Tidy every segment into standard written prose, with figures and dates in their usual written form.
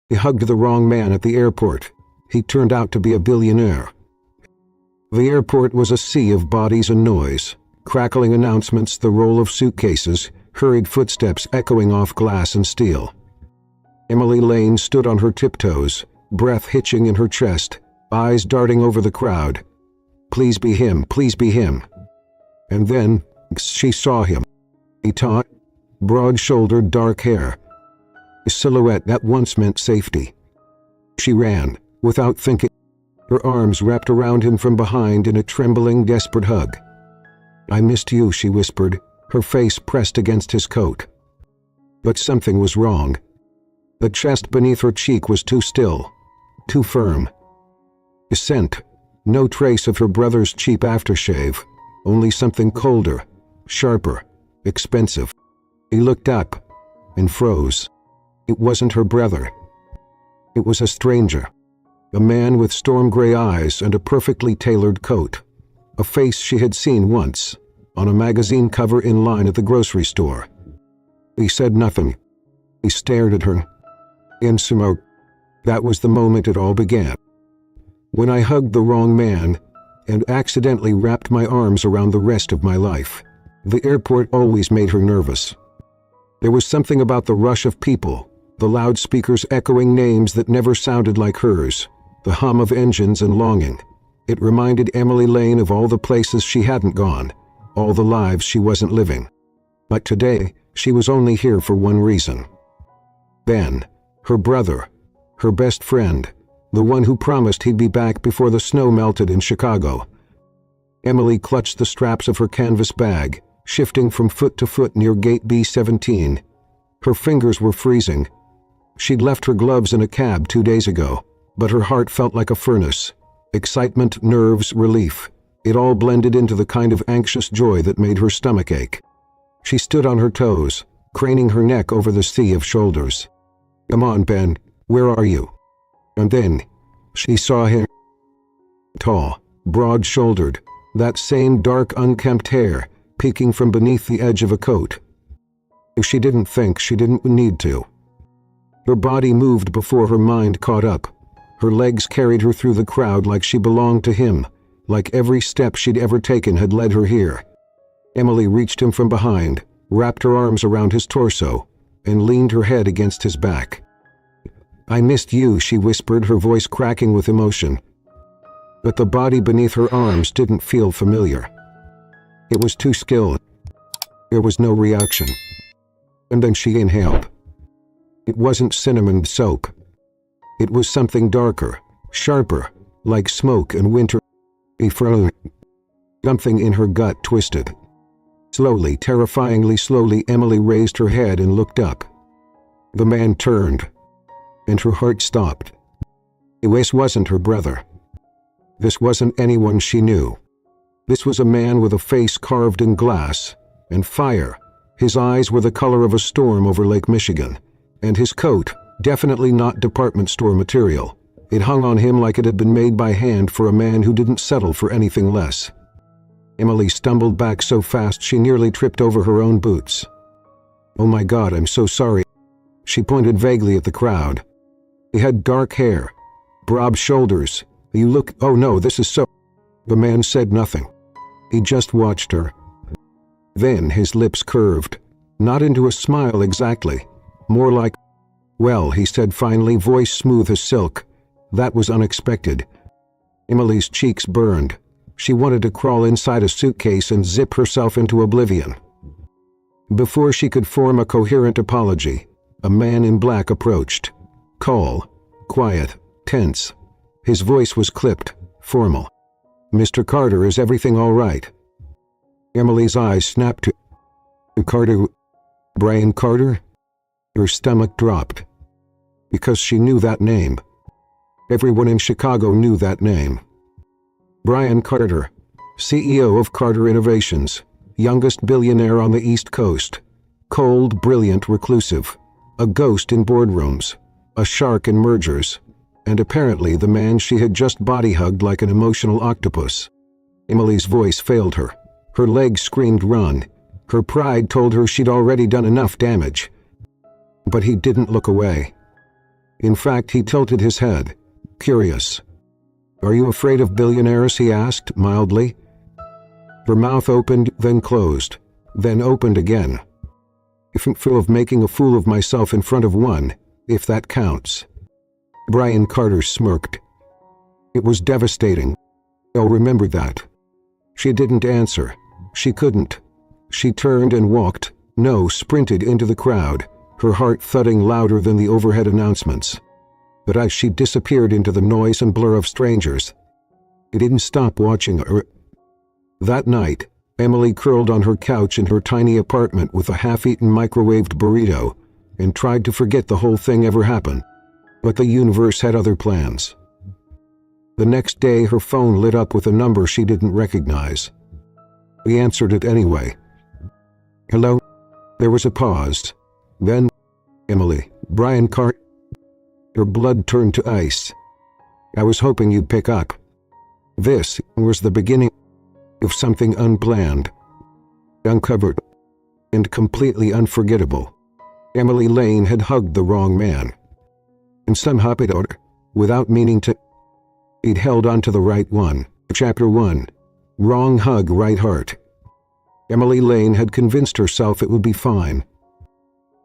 He hugged the wrong man at the airport. He turned out to be a billionaire. The airport was a sea of bodies and noise, crackling announcements, the roll of suitcases, hurried footsteps echoing off glass and steel. Emily Lane stood on her tiptoes, breath hitching in her chest, eyes darting over the crowd. Please be him, please be him. And then she saw him. He taut, broad-shouldered, dark hair. A silhouette that once meant safety. She ran, without thinking, her arms wrapped around him from behind in a trembling, desperate hug. "I missed you," she whispered, her face pressed against his coat. But something was wrong. The chest beneath her cheek was too still, too firm. A scent, no trace of her brother's cheap aftershave, only something colder, sharper, expensive. He looked up and froze. It wasn't her brother. It was a stranger. A man with storm-gray eyes and a perfectly tailored coat. A face she had seen once, on a magazine cover in line at the grocery store. He said nothing. He stared at her. In smoke. That was the moment it all began. When I hugged the wrong man and accidentally wrapped my arms around the rest of my life. The airport always made her nervous. There was something about the rush of people, the loudspeakers echoing names that never sounded like hers, the hum of engines and longing. It reminded Emily Lane of all the places she hadn't gone, all the lives she wasn't living. But today, she was only here for one reason. Ben, her brother, her best friend, the one who promised he'd be back before the snow melted in Chicago. Emily clutched the straps of her canvas bag, shifting from foot to foot near gate B-17. Her fingers were freezing. She'd left her gloves in a cab 2 days ago, but her heart felt like a furnace. Excitement, nerves, relief. It all blended into the kind of anxious joy that made her stomach ache. She stood on her toes, craning her neck over the sea of shoulders. "Come on, Ben, where are you?" And then, she saw him. Tall, broad-shouldered, that same dark, unkempt hair peeking from beneath the edge of a coat. She didn't think, she didn't need to. Her body moved before her mind caught up. Her legs carried her through the crowd like she belonged to him, like every step she'd ever taken had led her here. Emily reached him from behind, wrapped her arms around his torso, and leaned her head against his back. "I missed you," she whispered, her voice cracking with emotion. But the body beneath her arms didn't feel familiar. It was too still. There was no reaction. And then she inhaled. It wasn't cinnamon soap. It was something darker, sharper, like smoke and winter. He froze. Something in her gut twisted. Slowly, terrifyingly slowly, Emily raised her head and looked up. The man turned, and her heart stopped. This wasn't her brother. This wasn't anyone she knew. This was a man with a face carved in glass and fire. His eyes were the color of a storm over Lake Michigan, and his coat, definitely not department store material. It hung on him like it had been made by hand for a man who didn't settle for anything less. Emily stumbled back so fast she nearly tripped over her own boots. "Oh my God, I'm so sorry." She pointed vaguely at the crowd. He had dark hair, broad shoulders. "You look, oh no, this is so..." The man said nothing. He just watched her. Then his lips curved, not into a smile exactly, more like, "Well," he said finally, voice smooth as silk. That was unexpected. Emily's cheeks burned. She wanted to crawl inside a suitcase and zip herself into oblivion. Before she could form a coherent apology, a man in black approached. Tall, quiet, tense. His voice was clipped, formal. "Mr. Carter, is everything all right?" Emily's eyes snapped to Carter. Brian Carter? Her stomach dropped. Because she knew that name. Everyone in Chicago knew that name. Brian Carter, CEO of Carter Innovations, youngest billionaire on the East Coast. Cold, brilliant, reclusive. A ghost in boardrooms. A shark in mergers. And apparently the man she had just body-hugged like an emotional octopus. Emily's voice failed her. Her legs screamed run. Her pride told her she'd already done enough damage. But he didn't look away. In fact, he tilted his head, curious. "Are you afraid of billionaires?" he asked, mildly. Her mouth opened, then closed, then opened again. "I'm full of making a fool of myself in front of one, if that counts." Brian Carter smirked. It was devastating. I'll remember that. She didn't answer. She couldn't. She turned and walked, sprinted into the crowd, her heart thudding louder than the overhead announcements. But as she disappeared into the noise and blur of strangers, he didn't stop watching her. That night, Emily curled on her couch in her tiny apartment with a half-eaten microwaved burrito and tried to forget the whole thing ever happened. But the universe had other plans. The next day, her phone lit up with a number she didn't recognize. He answered it anyway. "Hello?" There was a pause. Then, "Emily, Brian Carter." Her blood turned to ice. "I was hoping you'd pick up." This was the beginning of something unplanned, uncovered, and completely unforgettable. Emily Lane had hugged the wrong man. And somehow, without meaning to, he'd held onto the right one. Chapter 1. Wrong hug, right heart. Emily Lane had convinced herself it would be fine.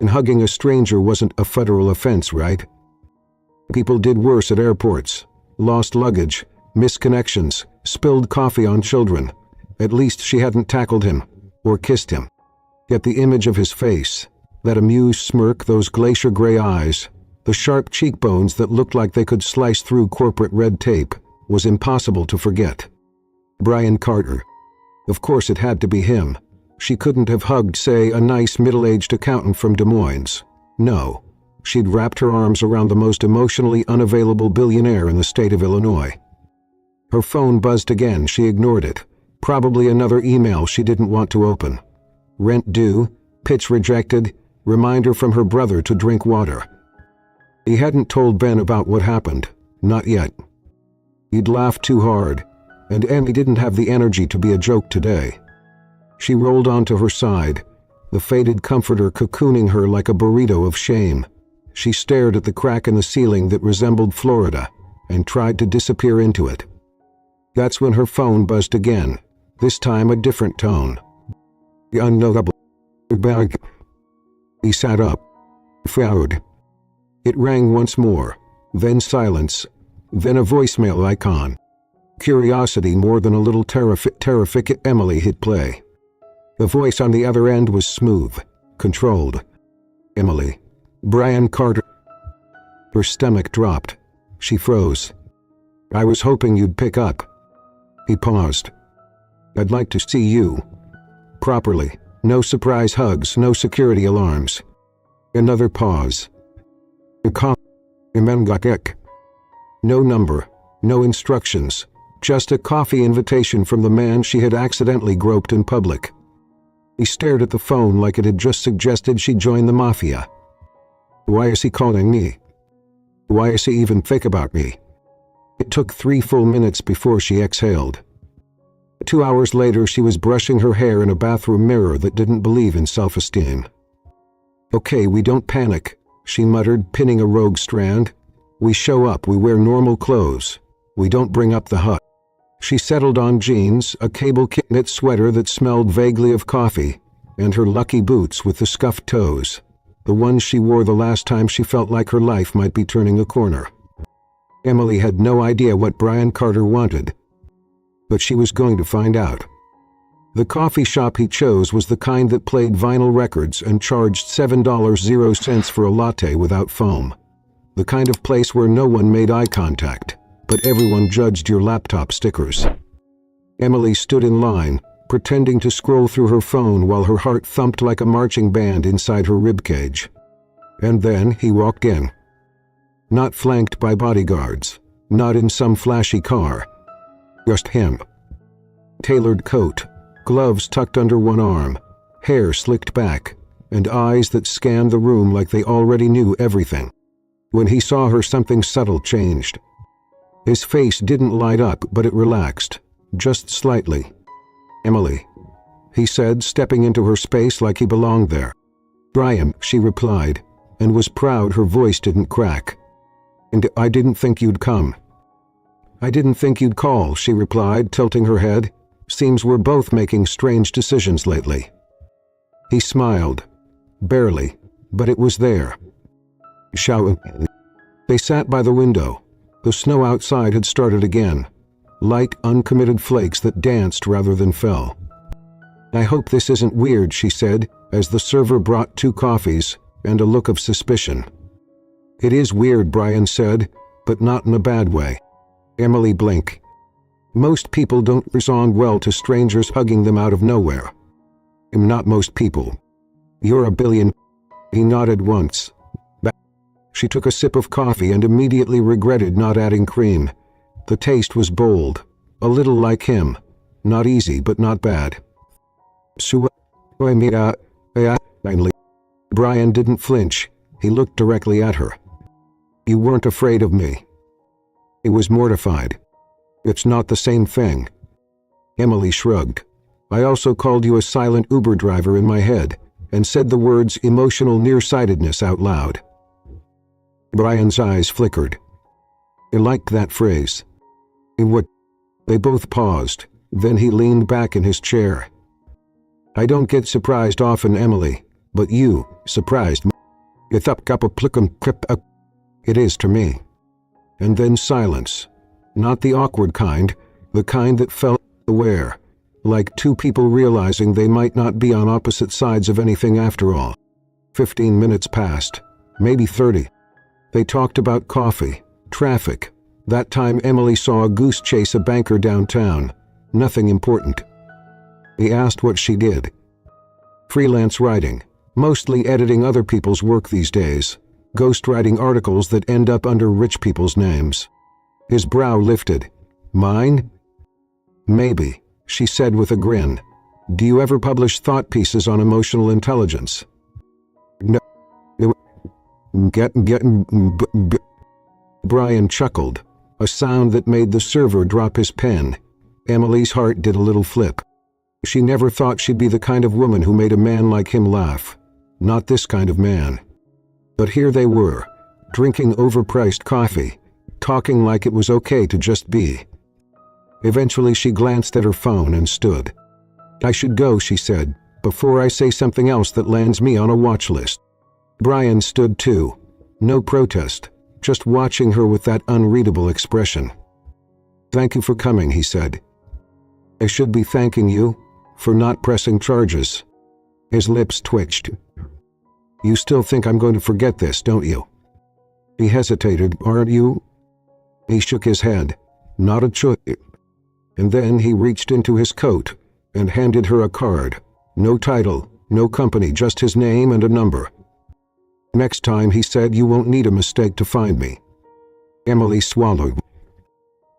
And hugging a stranger wasn't a federal offense, right? People did worse at airports. Lost luggage, missed connections, spilled coffee on children. At least she hadn't tackled him, or kissed him. Yet the image of his face, that amused smirk, those glacier gray eyes, the sharp cheekbones that looked like they could slice through corporate red tape, was impossible to forget. Brian Carter. Of course it had to be him. She couldn't have hugged, say, a nice middle-aged accountant from Des Moines. No. She'd wrapped her arms around the most emotionally unavailable billionaire in the state of Illinois. Her phone buzzed again. She ignored it. Probably another email she didn't want to open. Rent due, pitch rejected, reminder from her brother to drink water. He hadn't told Ben about what happened. Not yet. He'd laughed too hard, and Emmy didn't have the energy to be a joke today. She rolled onto her side, the faded comforter cocooning her like a burrito of shame. She stared at the crack in the ceiling that resembled Florida, and tried to disappear into it. That's when her phone buzzed again, this time a different tone. The unknowable bag. He sat up. Found. It rang once more, then silence, then a voicemail icon. Curiosity more than a little terrific. Emily hit play. The voice on the other end was smooth, controlled. "Emily. Brian Carter." Her stomach dropped. She froze. "I was hoping you'd pick up." He paused. "I'd like to see you. Properly. No surprise hugs, no security alarms." Another pause. No number, no instructions, just a coffee invitation from the man she had accidentally groped in public. He stared at the phone like it had just suggested she join the mafia. Why is he calling me? Why is he even think about me? It took 3 full minutes before she exhaled. 2 hours later, she was brushing her hair in a bathroom mirror that didn't believe in self-esteem. "Okay, we don't panic," she muttered, pinning a rogue strand. "We show up, we wear normal clothes. We don't bring up the hut." She settled on jeans, a cable knit sweater that smelled vaguely of coffee, and her lucky boots with the scuffed toes, the ones she wore the last time she felt like her life might be turning a corner. Emily had no idea what Brian Carter wanted, but she was going to find out. The coffee shop he chose was the kind that played vinyl records and charged $7.00 for a latte without foam. The kind of place where no one made eye contact, but everyone judged your laptop stickers. Emily stood in line, pretending to scroll through her phone while her heart thumped like a marching band inside her ribcage. And then he walked in. Not flanked by bodyguards, not in some flashy car. Just him. Tailored coat, gloves tucked under one arm, hair slicked back, and eyes that scanned the room like they already knew everything. When he saw her, something subtle changed. His face didn't light up, but it relaxed, just slightly. "Emily," he said, stepping into her space like he belonged there. "Brian," she replied, and was proud her voice didn't crack. And I didn't think you'd come. I didn't think you'd call, she replied, tilting her head. Seems we're both making strange decisions lately. He smiled. Barely, but it was there. They sat by the window. The snow outside had started again. Light, uncommitted flakes that danced rather than fell. I hope this isn't weird, she said, as the server brought 2 coffees and a look of suspicion. It is weird, Brian said, but not in a bad way. Emily blinked. Most people don't respond well to strangers hugging them out of nowhere. Not most people. You're a billion. He nodded once. She took a sip of coffee and immediately regretted not adding cream. The taste was bold, a little like him. Not easy, but not bad. Brian didn't flinch. He looked directly at her. You weren't afraid of me. He was mortified. It's not the same thing. Emily shrugged. I also called you a silent Uber driver in my head and said the words emotional nearsightedness out loud. Brian's eyes flickered. He liked that phrase. They both paused. Then he leaned back in his chair. I don't get surprised often, Emily, but you surprised me. It is to me. And then silence. Not the awkward kind, the kind that felt aware, like 2 people realizing they might not be on opposite sides of anything after all. 15 minutes passed, maybe 30. They talked about coffee, traffic. That time Emily saw a goose chase a banker downtown. Nothing important. He asked what she did. Freelance writing, mostly editing other people's work these days. Ghostwriting articles that end up under rich people's names. His brow lifted. Mine? Maybe, she said with a grin. Do you ever publish thought pieces on emotional intelligence? No. Brian chuckled, a sound that made the server drop his pen. Emily's heart did a little flip. She never thought she'd be the kind of woman who made a man like him laugh. Not this kind of man. But here they were, drinking overpriced coffee, talking like it was okay to just be. Eventually she glanced at her phone and stood. I should go, she said, before I say something else that lands me on a watch list. Brian stood too. No protest, just watching her with that unreadable expression. Thank you for coming, he said. I should be thanking you for not pressing charges. His lips twitched. You still think I'm going to forget this, don't you? He hesitated. Aren't you? He shook his head. Not a choice. And then he reached into his coat and handed her a card. No title, no company, just his name and a number. Next time, he said, you won't need a mistake to find me. Emily swallowed.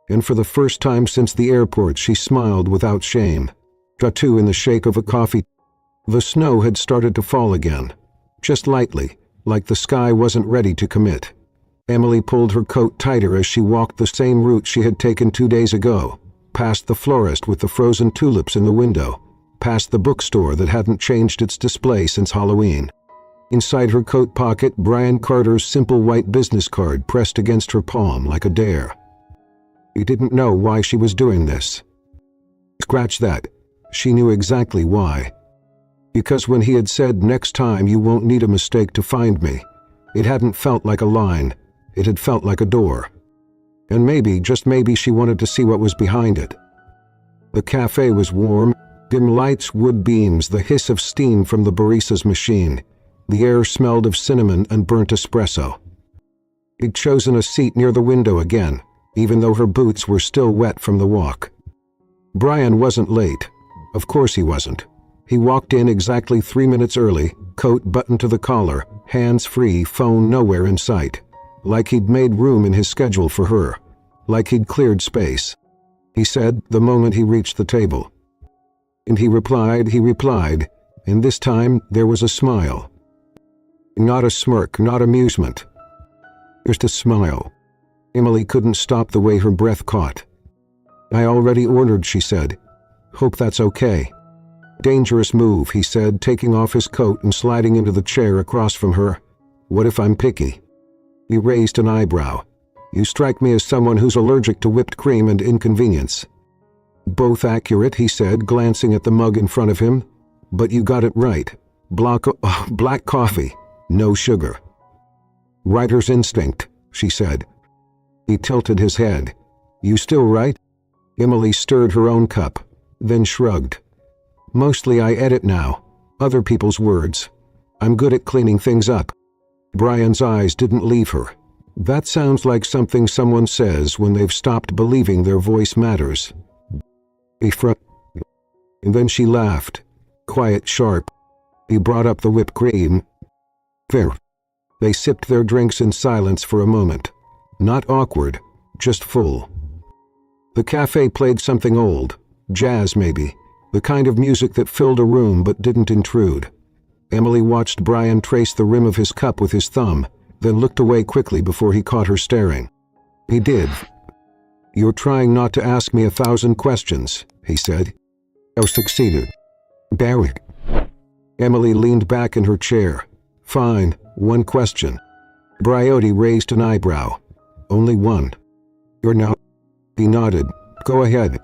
And for the first time since the airport, she smiled without shame. Tattoo in the shake of a coffee. The snow had started to fall again. Just lightly, like the sky wasn't ready to commit. Emily pulled her coat tighter as she walked the same route she had taken 2 days ago, past the florist with the frozen tulips in the window, past the bookstore that hadn't changed its display since Halloween. Inside her coat pocket, Brian Carter's simple white business card pressed against her palm like a dare. He didn't know why she was doing this. Scratch that. She knew exactly why. Because when he had said, next time you won't need a mistake to find me, it hadn't felt like a line, it had felt like a door. And maybe, just maybe, she wanted to see what was behind it. The cafe was warm, dim lights, wood beams, the hiss of steam from the barista's machine. The air smelled of cinnamon and burnt espresso. He'd chosen a seat near the window again, even though her boots were still wet from the walk. Brian wasn't late. Of course he wasn't. He walked in exactly 3 minutes early, coat buttoned to the collar, hands free, phone nowhere in sight. Like he'd made room in his schedule for her. Like he'd cleared space. He said, the moment he reached the table. And he replied, and this time there was a smile. Not a smirk, not amusement. Just a smile. Emily couldn't stop the way her breath caught. I already ordered, she said. Hope that's okay. Dangerous move, he said, taking off his coat and sliding into the chair across from her. What if I'm picky? He raised an eyebrow. You strike me as someone who's allergic to whipped cream and inconvenience. Both accurate, he said, glancing at the mug in front of him. But you got it right. Black coffee, no sugar. Writer's instinct, she said. He tilted his head. You still write? Emily stirred her own cup, then shrugged. Mostly I edit now. Other people's words. I'm good at cleaning things up. Brian's eyes didn't leave her. That sounds like something someone says when they've stopped believing their voice matters. And then she laughed. Quiet, sharp. He brought up the whipped cream. There. They sipped their drinks in silence for a moment. Not awkward, just full. The cafe played something old, jazz maybe, the kind of music that filled a room but didn't intrude. Emily watched Brian trace the rim of his cup with his thumb, then looked away quickly before he caught her staring. He did. You're trying not to ask me 1,000 questions, he said. I succeeded. Barry. Emily leaned back in her chair. Fine, one question. Briotti raised an eyebrow. Only one. You're not. He nodded. Go ahead.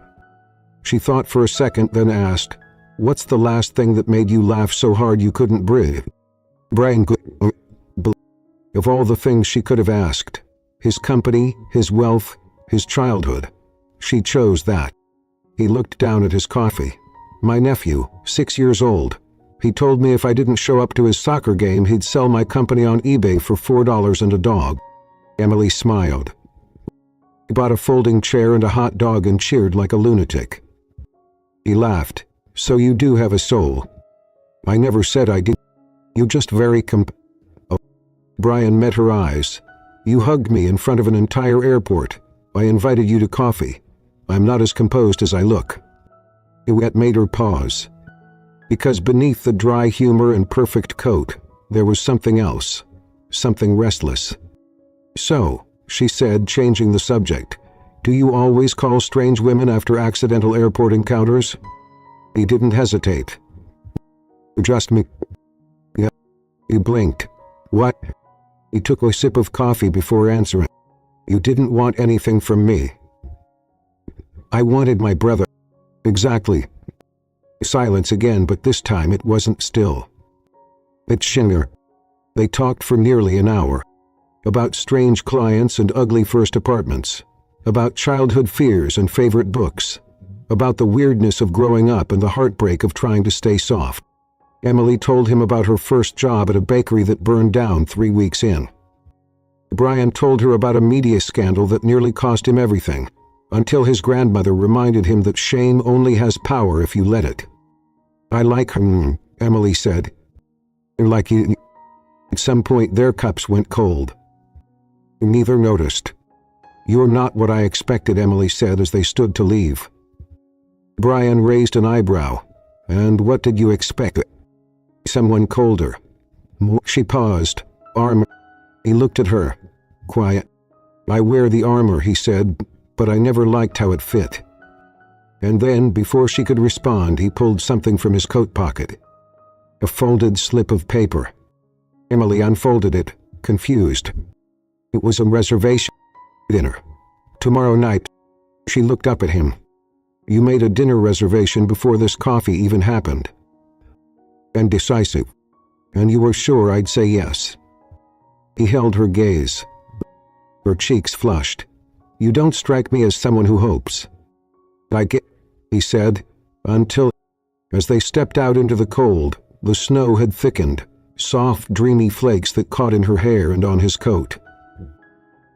She thought for a second, then asked, what's the last thing that made you laugh so hard you couldn't breathe? Brian, of all the things she could have asked, his company, his wealth, his childhood, she chose that. He looked down at his coffee. My nephew, 6 years old. He told me if I didn't show up to his soccer game, he'd sell my company on eBay for $4 and a dog. Emily smiled. He bought a folding chair and a hot dog and cheered like a lunatic. He laughed. So you do have a soul. I never said I did. You just very Oh. Brian met her eyes. You hugged me in front of an entire airport. I invited you to coffee. I'm not as composed as I look. It made her pause. Because beneath the dry humor and perfect coat, there was something else. Something restless. So, she said, changing the subject, do you always call strange women after accidental airport encounters? He didn't hesitate. Just me. Yeah. He blinked. What? He took a sip of coffee before answering. You didn't want anything from me. I wanted my brother. Exactly. Silence again, but this time it wasn't still. It's Shinger. They talked for nearly an hour. About strange clients and ugly first apartments. About childhood fears and favorite books. About the weirdness of growing up and the heartbreak of trying to stay soft. Emily told him about her first job at a bakery that burned down 3 weeks in. Brian told her about a media scandal that nearly cost him everything, until his grandmother reminded him that shame only has power if you let it. I like him, Emily said. Like you. At some point their cups went cold. Neither noticed. You're not what I expected, Emily said as they stood to leave. Brian raised an eyebrow. And what did you expect? Someone colder. She paused. Armor. He looked at her. Quiet. I wear the armor, he said, but I never liked how it fit. And then, before she could respond, he pulled something from his coat pocket. A folded slip of paper. Emily unfolded it, confused. It was a reservation dinner. Tomorrow night. She looked up at him. You made a dinner reservation before this coffee even happened. And decisive. And you were sure I'd say yes. He held her gaze. Her cheeks flushed. You don't strike me as someone who hopes. I get, he said, until, as they stepped out into the cold, the snow had thickened, soft, dreamy flakes that caught in her hair and on his coat.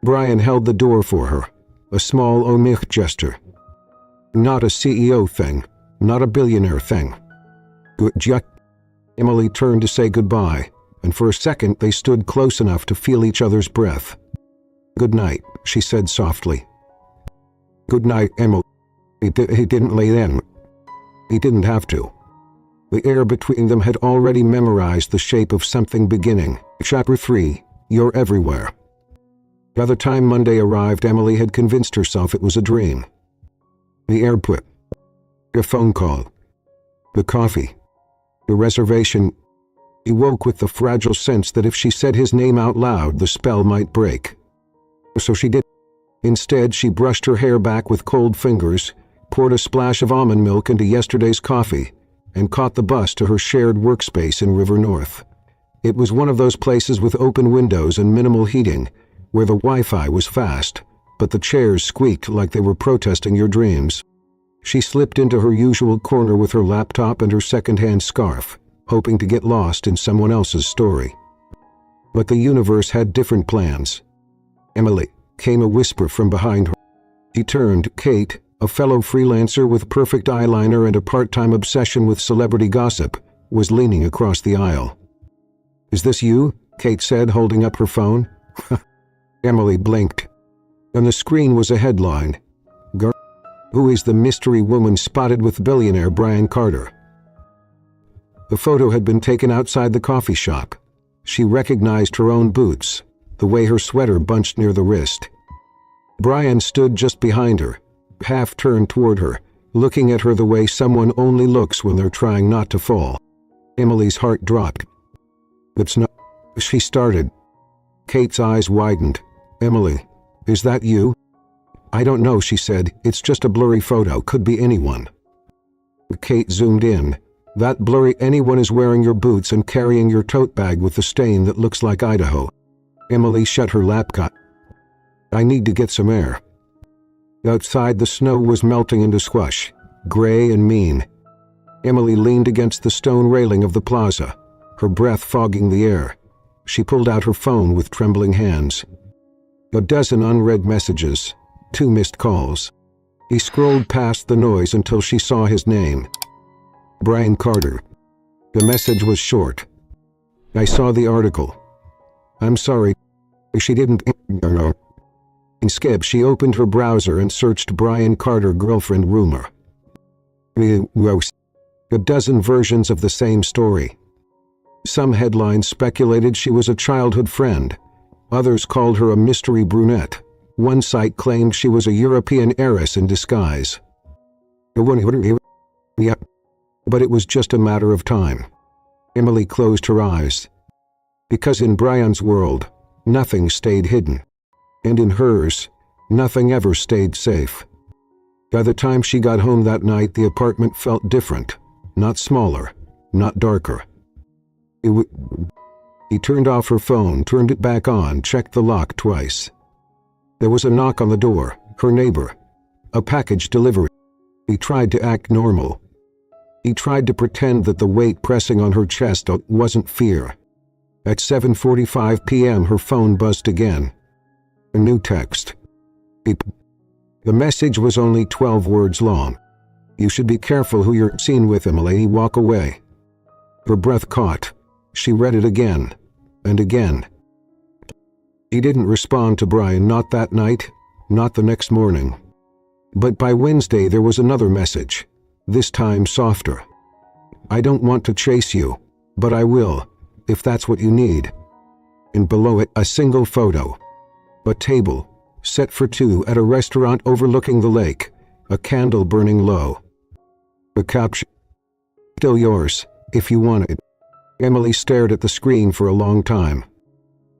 Brian held the door for her, a small omich gesture. Not a CEO thing, not a billionaire thing. Good. Emily turned to say goodbye, and for a second they stood close enough to feel each other's breath. Good night, she said softly. Good night, Emily. He didn't lay in. He didn't have to. The air between them had already memorized the shape of something beginning. Chapter 3, You're Everywhere. By the time Monday arrived, Emily had convinced herself it was a dream. The airport. A phone call. The coffee. The reservation. He woke with the fragile sense that if she said his name out loud, the spell might break. So she did. Instead, she brushed her hair back with cold fingers, poured a splash of almond milk into yesterday's coffee, and caught the bus to her shared workspace in River North. It was one of those places with open windows and minimal heating, where the Wi-Fi was fast, but the chairs squeaked like they were protesting your dreams. She slipped into her usual corner with her laptop and her second-hand scarf, hoping to get lost in someone else's story. But the universe had different plans. "Emily," came a whisper from behind her. She turned. Kate, a fellow freelancer with perfect eyeliner and a part-time obsession with celebrity gossip, was leaning across the aisle. "Is this you?" Kate said, holding up her phone. Emily blinked. On the screen was a headline. "Who is the mystery woman spotted with billionaire Brian Carter?" The photo had been taken outside the coffee shop. She recognized her own boots, the way her sweater bunched near the wrist. Brian stood just behind her, half turned toward her, looking at her the way someone only looks when they're trying not to fall. Emily's heart dropped. "It's not," she started. Kate's eyes widened. "Emily, is that you?" "I don't know," she said. "It's just a blurry photo. Could be anyone." Kate zoomed in. "That blurry anyone is wearing your boots and carrying your tote bag with the stain that looks like Idaho." Emily shut her laptop. "I need to get some air." Outside, the snow was melting into slush, gray and mean. Emily leaned against the stone railing of the plaza, her breath fogging the air. She pulled out her phone with trembling hands. A dozen unread messages. 2 missed calls. He scrolled past the noise until she saw his name. Brian Carter. The message was short. "I saw the article. I'm sorry." She didn't. Instead, she opened her browser and searched Brian Carter girlfriend rumor. A dozen versions of the same story. Some headlines speculated she was a childhood friend. Others called her a mystery brunette. One site claimed she was a European heiress in disguise. Yeah, but it was just a matter of time. Emily closed her eyes. Because in Brian's world, nothing stayed hidden. And in hers, nothing ever stayed safe. By the time she got home that night, the apartment felt different. Not smaller, not darker. He turned off her phone, turned it back on, checked the lock twice. There was a knock on the door, her neighbor. A package delivery. He tried to act normal. He tried to pretend that the weight pressing on her chest wasn't fear. At 7:45 p.m. her phone buzzed again. A new text. The message was only 12 words long. "You should be careful who you're seen with, Emily. Walk away." Her breath caught. She read it again, and again. He didn't respond to Brian, not that night, not the next morning. But by Wednesday there was another message, this time softer. "I don't want to chase you, but I will, if that's what you need." And below it, a single photo. A table, set for 2 at a restaurant overlooking the lake, a candle burning low. The caption, "Still yours, if you want it." Emily stared at the screen for a long time.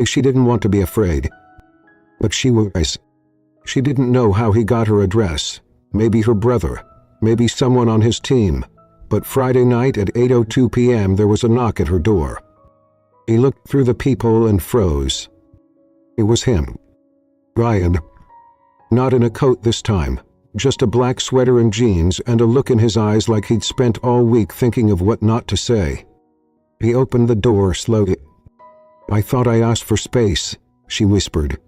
She didn't want to be afraid. But she was. She didn't know how he got her address. Maybe her brother. Maybe someone on his team. But Friday night at 8:02 p.m. there was a knock at her door. He looked through the peephole and froze. It was him. Brian. Not in a coat this time. Just a black sweater and jeans, and a look in his eyes like he'd spent all week thinking of what not to say. He opened the door slowly. "I thought I asked for space," she whispered.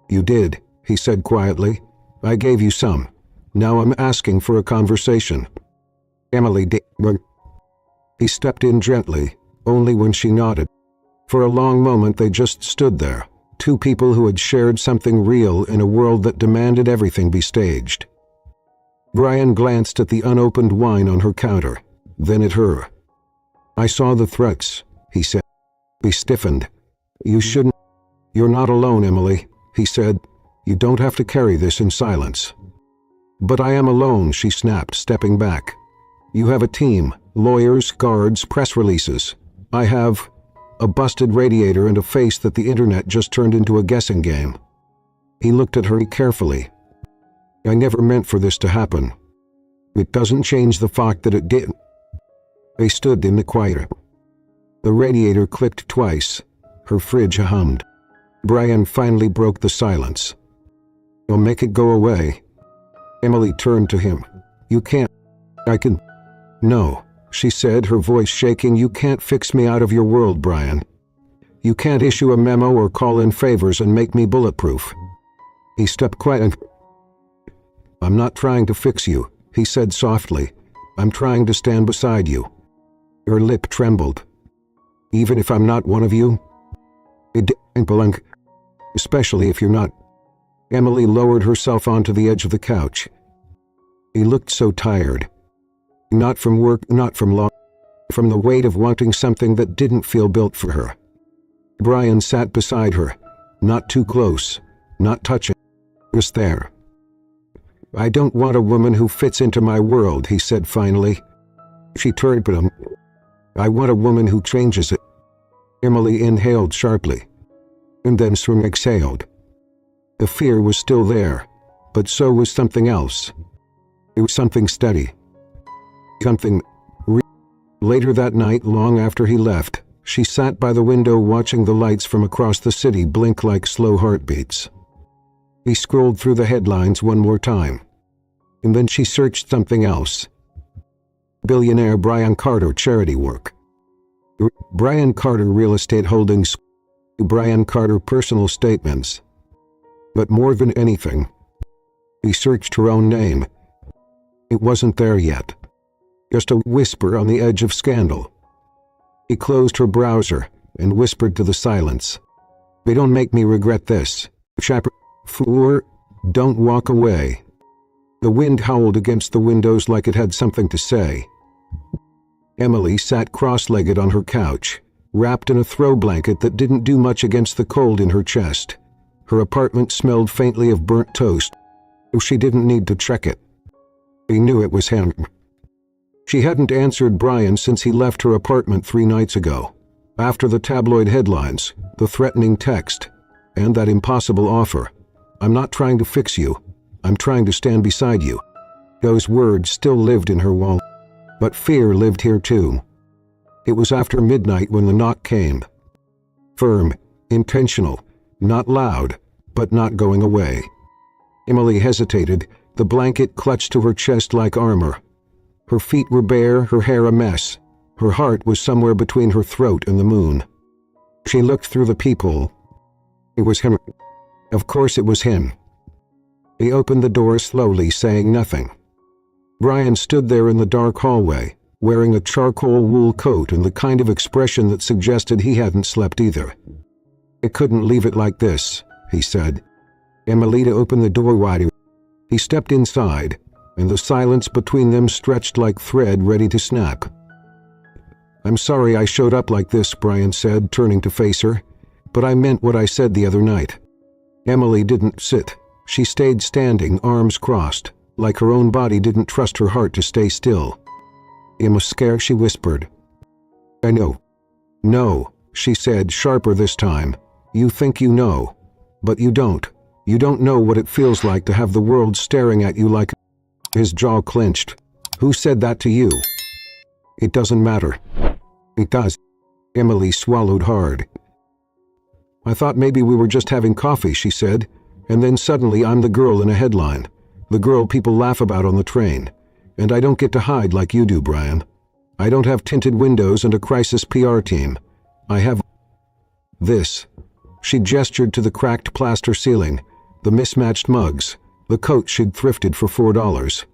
"You did," he said quietly. "I gave you some. Now I'm asking for a conversation." Emily did. He stepped in gently, only when she nodded. For a long moment they just stood there, 2 people who had shared something real in a world that demanded everything be staged. Brian glanced at the unopened wine on her counter, then at her. "I saw the threats," he said. He stiffened. "You shouldn't." "You're not alone, Emily," he said. "You don't have to carry this in silence." "But I am alone," she snapped, stepping back. "You have a team, lawyers, guards, press releases. I have a busted radiator and a face that the internet just turned into a guessing game." He looked at her carefully. I never meant for this to happen. It doesn't change the fact that it did. They stood in the quiet. The radiator clicked twice. Her fridge hummed. Brian finally broke the silence. You'll make it go away. Emily turned to him. You can't. I can. No, she said, her voice shaking. You can't fix me out of your world, Brian. You can't issue a memo or call in favors and make me bulletproof. He stepped quiet. I'm not trying to fix you, he said softly. I'm trying to stand beside you. Her lip trembled. Even if I'm not one of you? It didn't belong. Especially if you're not. Emily lowered herself onto the edge of the couch. He looked so tired. Not from work, not from law, from the weight of wanting something that didn't feel built for her. Brian sat beside her, not too close, not touching, just there. I don't want a woman who fits into my world, he said finally. She turned to him. I want a woman who changes it. Emily inhaled sharply, and then exhaled. The fear was still there, but so was something else. It was something steady. Something real. Later that night, long after he left, she sat by the window watching the lights from across the city blink like slow heartbeats. He scrolled through the headlines one more time, and then she searched something else. Billionaire Brian Carter charity work. Brian Carter Real Estate Holdings. Brian Carter personal statements. But more than anything, he searched her own name. It wasn't there yet. Just a whisper on the edge of scandal. He closed her browser and whispered to the silence. They don't make me regret this. Chapter 4, don't walk away. The wind howled against the windows like it had something to say. Emily sat cross-legged on her couch, wrapped in a throw blanket that didn't do much against the cold in her chest. Her apartment smelled faintly of burnt toast. She didn't need to check it. He knew it was him. She hadn't answered Brian since he left her apartment 3 nights ago, after the tabloid headlines, the threatening text, and that impossible offer. I'm not trying to fix you. I'm trying to stand beside you. Those words still lived in her wall, but fear lived here too. It was after midnight when the knock came. Firm, intentional, not loud, but not going away. Emily hesitated, the blanket clutched to her chest like armor. Her feet were bare, her hair a mess. Her heart was somewhere between her throat and the moon. She looked through the peephole. It was him. Of course it was him. He opened the door slowly, saying nothing. Brian stood there in the dark hallway, wearing a charcoal wool coat and the kind of expression that suggested he hadn't slept either. I couldn't leave it like this, he said. Emily opened the door wider. He stepped inside, and the silence between them stretched like thread ready to snap. I'm sorry I showed up like this, Brian said, turning to face her, but I meant what I said the other night. Emily didn't sit. She stayed standing, arms crossed, like her own body didn't trust her heart to stay still. I'm scared, she whispered. I know. No, she said, sharper this time. You think you know, but you don't. You don't know what it feels like to have the world staring at you like... His jaw clenched. Who said that to you? It doesn't matter. It does. Emily swallowed hard. I thought maybe we were just having coffee, she said, and then suddenly I'm the girl in a headline. The girl people laugh about on the train. And I don't get to hide like you do, Brian. I don't have tinted windows and a crisis PR team. I have... this. She gestured to the cracked plaster ceiling, the mismatched mugs, the coat she'd thrifted for $4.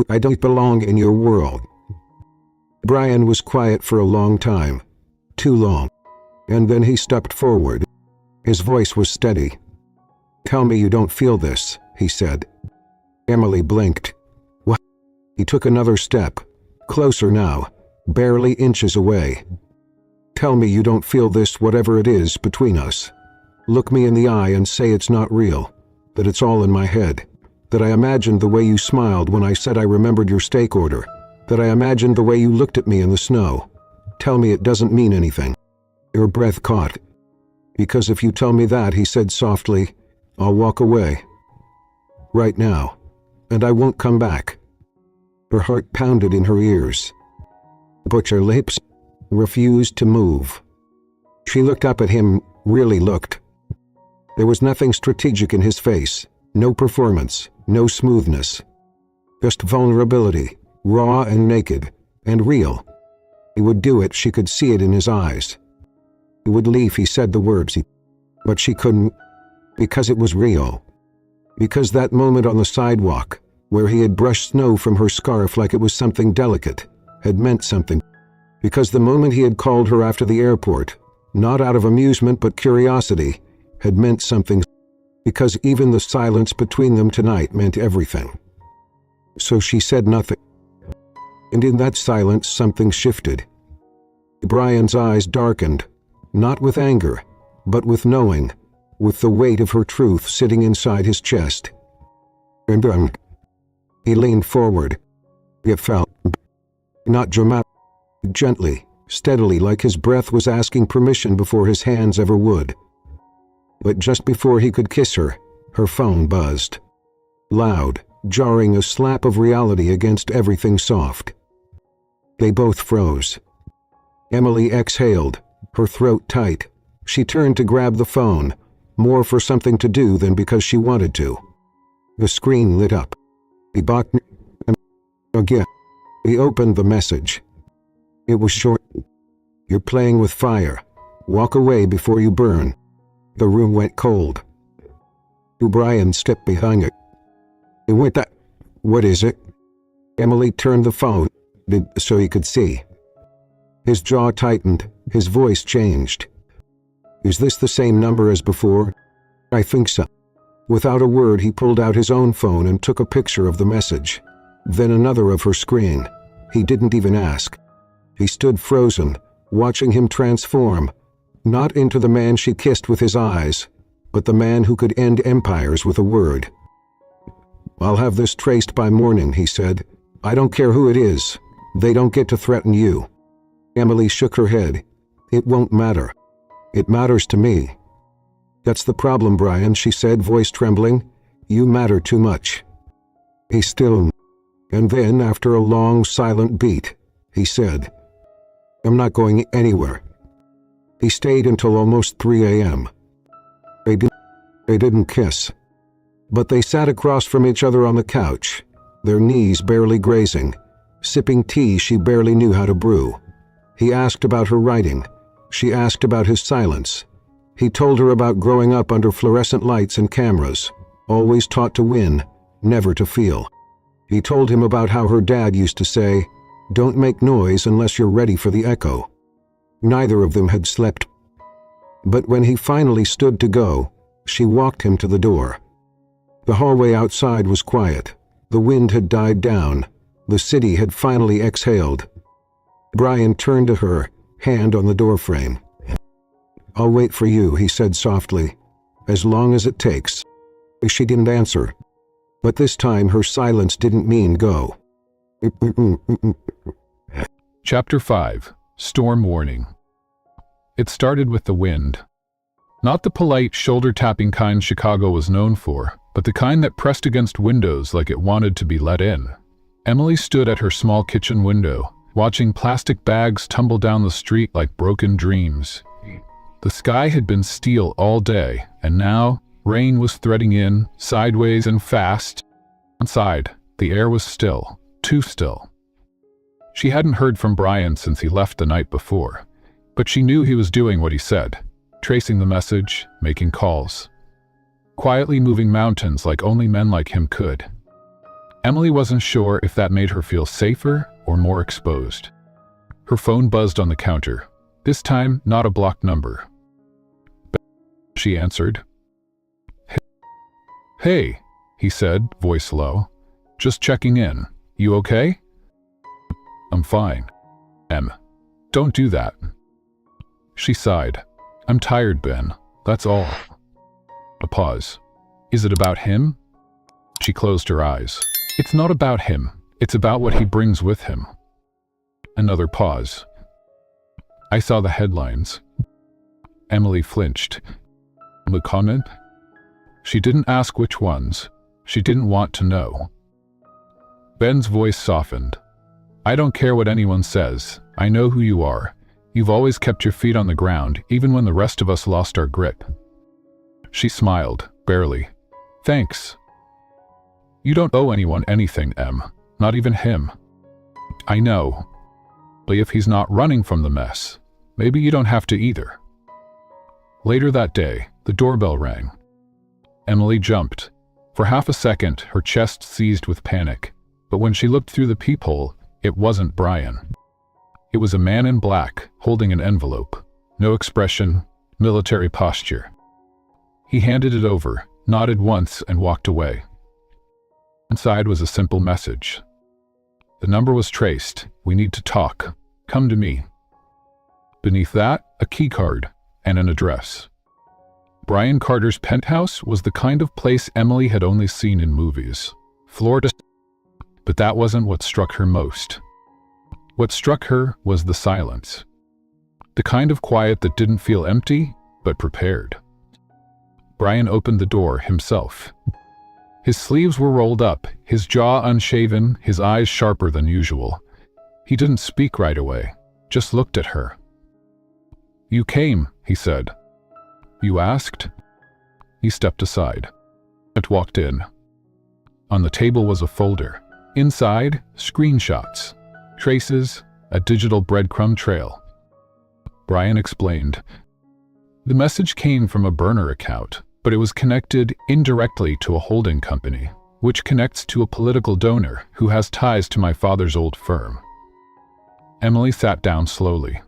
I don't belong in your world. Brian was quiet for a long time. Too long. And then he stepped forward. His voice was steady. Tell me you don't feel this, he said. Emily blinked. What? He took another step. Closer now, barely inches away. Tell me you don't feel this, whatever it is between us. Look me in the eye and say it's not real, that it's all in my head, that I imagined the way you smiled when I said I remembered your steak order, that I imagined the way you looked at me in the snow. Tell me it doesn't mean anything. Her breath caught. Because if you tell me that, he said softly, I'll walk away. Right now. And I won't come back. Her heart pounded in her ears. But her lips refused to move. She looked up at him, really looked. There was nothing strategic in his face, no performance, no smoothness. Just vulnerability, raw and naked, and real. He would do it, she could see it in his eyes. He would leave, he said the words, but she couldn't, because it was real. Because that moment on the sidewalk, where he had brushed snow from her scarf like it was something delicate, had meant something. Because the moment he had called her after the airport, not out of amusement but curiosity, had meant something. Because even the silence between them tonight meant everything. So she said nothing. And in that silence something shifted. Brian's eyes darkened, not with anger, but with knowing, with the weight of her truth sitting inside his chest. And he leaned forward. It felt, not dramatic, gently, steadily, like his breath was asking permission before his hands ever would. But just before he could kiss her, her phone buzzed. Loud, jarring, a slap of reality against everything soft. They both froze. Emily exhaled, her throat tight. She turned to grab the phone, more for something to do than because she wanted to. The screen lit up. He bought again. He opened the message. It was short. You're playing with fire. Walk away before you burn. The room went cold. Brian stepped behind it. He went that. What is it? Emily turned the phone so he could see. His jaw tightened, his voice changed. Is this the same number as before? I think so. Without a word, he pulled out his own phone and took a picture of the message. Then another of her screen. He didn't even ask. He stood frozen, watching him transform, not into the man she kissed with his eyes, but the man who could end empires with a word. I'll have this traced by morning, he said. I don't care who it is. They don't get to threaten you. Emily shook her head. It won't matter. It matters to me. That's the problem, Brian, she said, voice trembling. You matter too much. He still. And then, after a long, silent beat, he said, I'm not going anywhere. He stayed until almost 3 a.m. They didn't kiss. But they sat across from each other on the couch, their knees barely grazing, sipping tea she barely knew how to brew. He asked about her writing. She asked about his silence. He told her about growing up under fluorescent lights and cameras, always taught to win, never to feel. He told him about how her dad used to say, don't make noise unless you're ready for the echo. Neither of them had slept. But when he finally stood to go, she walked him to the door. The hallway outside was quiet. The wind had died down. The city had finally exhaled. Brian turned to her, hand on the doorframe. I'll wait for you, he said softly, as long as it takes. She didn't answer. But this time her silence didn't mean go. Chapter 5. Storm Warning. It started with the wind. Not the polite, shoulder-tapping kind Chicago was known for, but the kind that pressed against windows like it wanted to be let in. Emily stood at her small kitchen window, watching plastic bags tumble down the street like broken dreams. The sky had been steel all day, and now rain was threading in, sideways and fast. Outside, the air was still, too still. She hadn't heard from Brian since he left the night before, but she knew he was doing what he said, tracing the message, making calls. Quietly moving mountains like only men like him could. Emily wasn't sure if that made her feel safer or more exposed. Her phone buzzed on the counter, this time not a blocked number. She answered. Hey, he said, voice low. Just checking in. You okay? I'm fine. Em. Don't do that. She sighed. I'm tired, Ben. That's all. A pause. Is it about him? She closed her eyes. It's not about him. It's about what he brings with him. Another pause. I saw the headlines. Emily flinched. The comment? She didn't ask which ones. She didn't want to know. Ben's voice softened. I don't care what anyone says. I know who you are. You've always kept your feet on the ground, even when the rest of us lost our grip. She smiled, barely. Thanks. You don't owe anyone anything, Em. Not even him. I know. But if he's not running from the mess, maybe you don't have to either. Later that day, the doorbell rang. Emily jumped. For half a second, her chest seized with panic. But when she looked through the peephole, it wasn't Brian. It was a man in black, holding an envelope. No expression, military posture. He handed it over, nodded once, and walked away. Inside was a simple message. The number was traced. We need to talk. Come to me. Beneath that, a keycard and an address. Brian Carter's penthouse was the kind of place Emily had only seen in movies. Florida. But that wasn't what struck her most. What struck her was the silence. The kind of quiet that didn't feel empty, but prepared. Brian opened the door himself. His sleeves were rolled up, his jaw unshaven, his eyes sharper than usual. He didn't speak right away, just looked at her. You came, he said. You asked? He stepped aside. It walked in. On the table was a folder. Inside, screenshots, traces, a digital breadcrumb trail. Brian explained. The message came from a burner account, but it was connected indirectly to a holding company, which connects to a political donor who has ties to my father's old firm. Emily sat down slowly.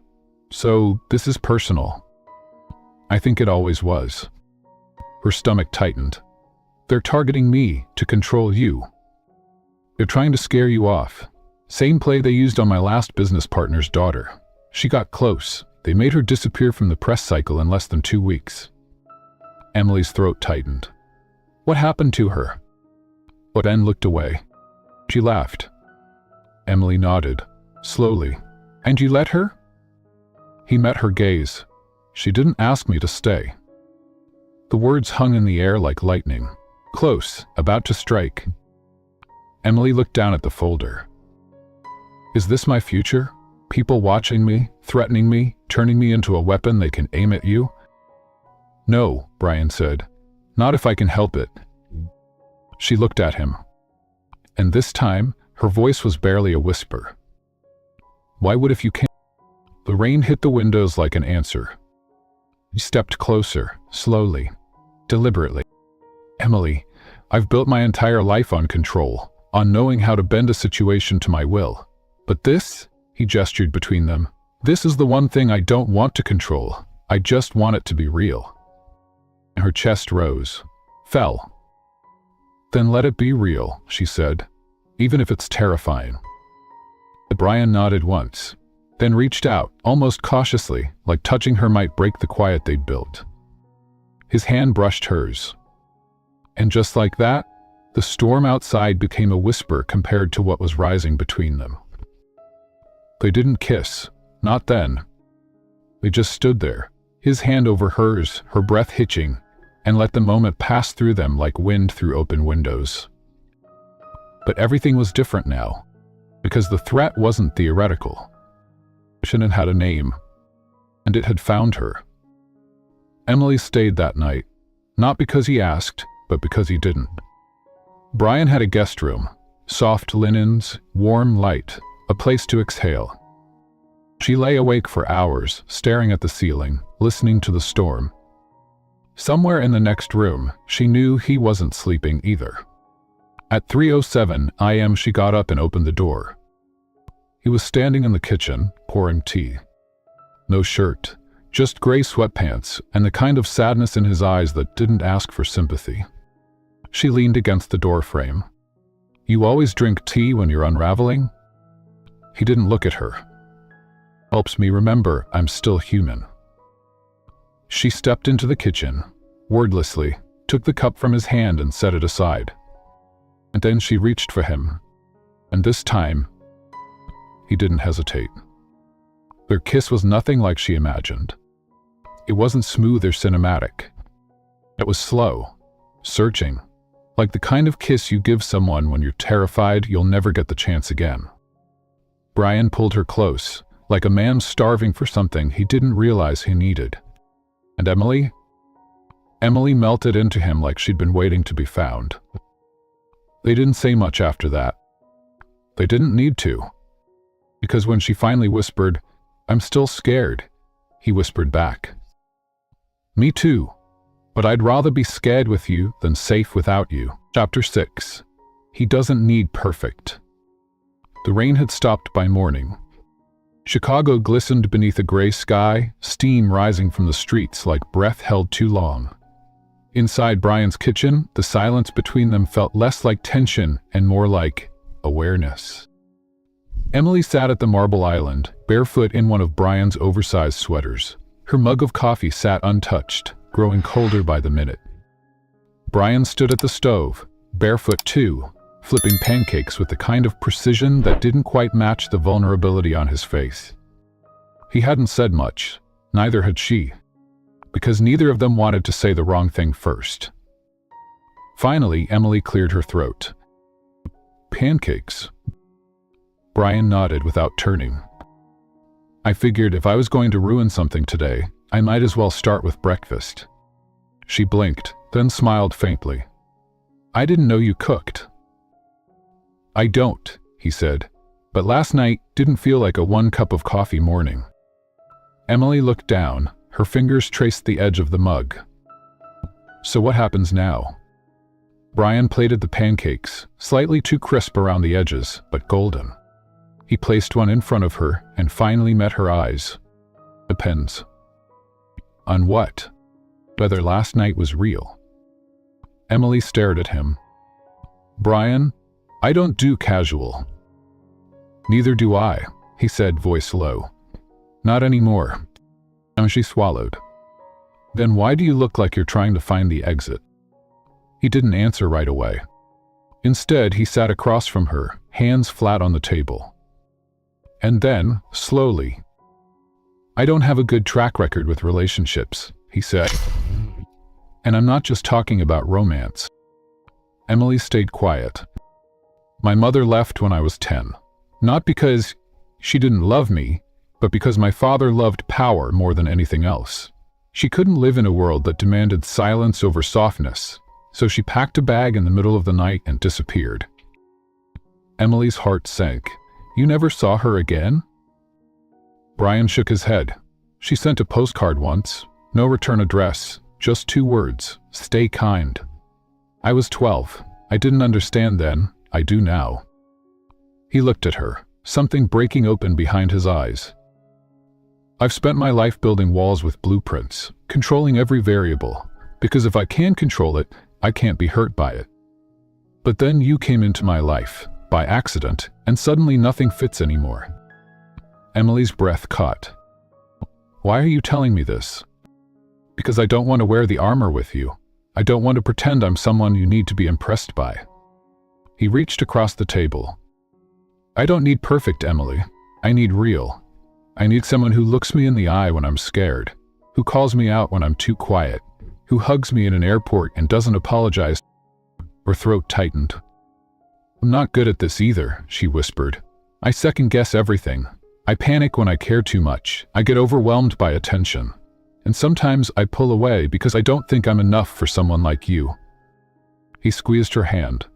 So, this is personal. I think it always was. Her stomach tightened. They're targeting me to control you. They're trying to scare you off. Same play they used on my last business partner's daughter. She got close. They made her disappear from the press cycle in less than 2 weeks. Emily's throat tightened. What happened to her? Ben looked away. She laughed. Emily nodded, slowly. And you let her? He met her gaze. She didn't ask me to stay. The words hung in the air like lightning. Close, about to strike. Emily looked down at the folder. Is this my future? People watching me, threatening me, turning me into a weapon they can aim at you? No, Brian said. Not if I can help it. She looked at him. And this time, her voice was barely a whisper. Why would if you can't? The rain hit the windows like an answer. He stepped closer, slowly, deliberately. Emily, I've built my entire life on control, on knowing how to bend a situation to my will. But this, he gestured between them, this is the one thing I don't want to control. I just want it to be real. Her chest rose, fell. Then let it be real, she said, even if it's terrifying. Brian nodded once, then reached out, almost cautiously, like touching her might break the quiet they'd built. His hand brushed hers. And just like that, the storm outside became a whisper compared to what was rising between them. They didn't kiss, not then. They just stood there, his hand over hers, her breath hitching, and let the moment pass through them like wind through open windows. But everything was different now, because the threat wasn't theoretical. It had a name, and it had found her. Emily stayed that night, not because he asked, but because he didn't. Brian had a guest room, soft linens, warm light, a place to exhale. She lay awake for hours, staring at the ceiling, listening to the storm. Somewhere in the next room, she knew he wasn't sleeping either. At 3:07 a.m. she got up and opened the door. He was standing in the kitchen, pouring tea. No shirt, just gray sweatpants and the kind of sadness in his eyes that didn't ask for sympathy. She leaned against the doorframe. You always drink tea when you're unraveling? He didn't look at her. Helps me remember I'm still human. She stepped into the kitchen, wordlessly, took the cup from his hand and set it aside. And then she reached for him. And this time, he didn't hesitate. Their kiss was nothing like she imagined. It wasn't smooth or cinematic. It was slow, searching, like the kind of kiss you give someone when you're terrified you'll never get the chance again. Brian pulled her close, like a man starving for something he didn't realize he needed. And Emily? Emily melted into him like she'd been waiting to be found. They didn't say much after that. They didn't need to. Because when she finally whispered, "I'm still scared," he whispered back, "Me too, but I'd rather be scared with you than safe without you." Chapter 6. He doesn't need perfect. The rain had stopped by morning. Chicago glistened beneath a gray sky, steam rising from the streets like breath held too long. Inside Brian's kitchen, the silence between them felt less like tension and more like awareness. Emily sat at the marble island, barefoot in one of Brian's oversized sweaters. Her mug of coffee sat untouched, growing colder by the minute. Brian stood at the stove, barefoot too, flipping pancakes with the kind of precision that didn't quite match the vulnerability on his face. He hadn't said much, neither had she, because neither of them wanted to say the wrong thing first. Finally, Emily cleared her throat. "Pancakes?" Brian nodded without turning. "I figured if I was going to ruin something today, I might as well start with breakfast." She blinked, then smiled faintly. "I didn't know you cooked." "I don't," he said, "but last night didn't feel like a 1 cup of coffee morning." Emily looked down. Her fingers traced the edge of the mug. "So what happens now?" Brian plated the pancakes, slightly too crisp around the edges, but golden. He placed one in front of her and finally met her eyes. "Depends." "On what?" "Whether last night was real." Emily stared at him. "Brian, I don't do casual." "Neither do I," he said, voice low. "Not anymore." And she swallowed. "Then why do you look like you're trying to find the exit?" He didn't answer right away. Instead, he sat across from her, hands flat on the table. And then, slowly, "I don't have a good track record with relationships," he said. "And I'm not just talking about romance." Emily stayed quiet. "My mother left when I was 10. Not because she didn't love me, but because my father loved power more than anything else. She couldn't live in a world that demanded silence over softness, so she packed a bag in the middle of the night and disappeared." Emily's heart sank. "You never saw her again?" Brian shook his head. "She sent a postcard once. No return address, just 2 words, 'Stay kind.' I was 12. I didn't understand then. I do now." He looked at her, something breaking open behind his eyes. "I've spent my life building walls with blueprints, controlling every variable, because if I can control it, I can't be hurt by it. But then you came into my life, by accident, and suddenly nothing fits anymore." Emily's breath caught. "Why are you telling me this?" "Because I don't want to wear the armor with you. I don't want to pretend I'm someone you need to be impressed by." He reached across the table. "I don't need perfect, Emily. I need real. I need someone who looks me in the eye when I'm scared, who calls me out when I'm too quiet, who hugs me in an airport and doesn't apologize." Her throat tightened. "I'm not good at this either," she whispered. "I second-guess everything. I panic when I care too much. I get overwhelmed by attention. And sometimes I pull away because I don't think I'm enough for someone like you." He squeezed her hand.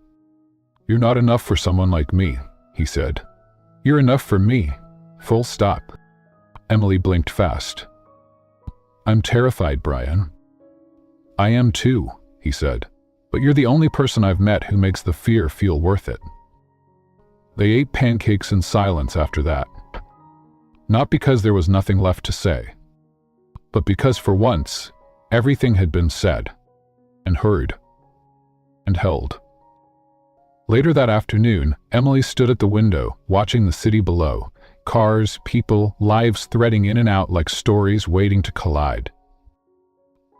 "You're not enough for someone like me," he said. "You're enough for me. Full stop." Emily blinked fast. "I'm terrified, Brian." "I am too," he said. "But you're the only person I've met who makes the fear feel worth it." They ate pancakes in silence after that. Not because there was nothing left to say, but because for once, everything had been said, and heard, and held. Later that afternoon, Emily stood at the window, watching the city below. Cars, people, lives threading in and out like stories waiting to collide.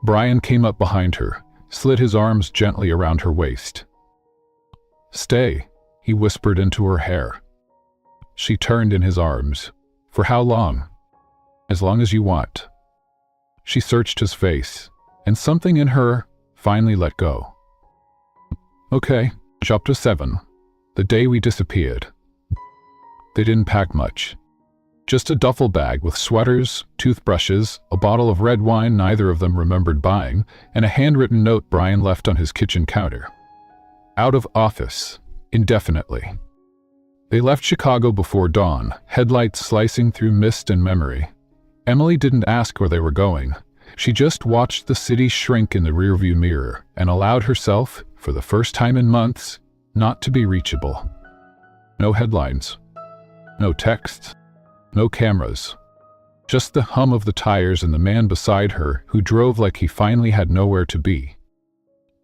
Brian came up behind her, slid his arms gently around her waist. "Stay," he whispered into her hair. She turned in his arms. "For how long?" "As long as you want." She searched his face, and something in her finally let go. Okay, Chapter 7. The day we disappeared. They didn't pack much. Just a duffel bag with sweaters, toothbrushes, a bottle of red wine neither of them remembered buying, and a handwritten note Brian left on his kitchen counter. Out of office. Indefinitely. They left Chicago before dawn, headlights slicing through mist and memory. Emily didn't ask where they were going. She just watched the city shrink in the rearview mirror and allowed herself, for the first time in months, not to be reachable. No headlines. No texts. No cameras. Just the hum of the tires and the man beside her who drove like he finally had nowhere to be.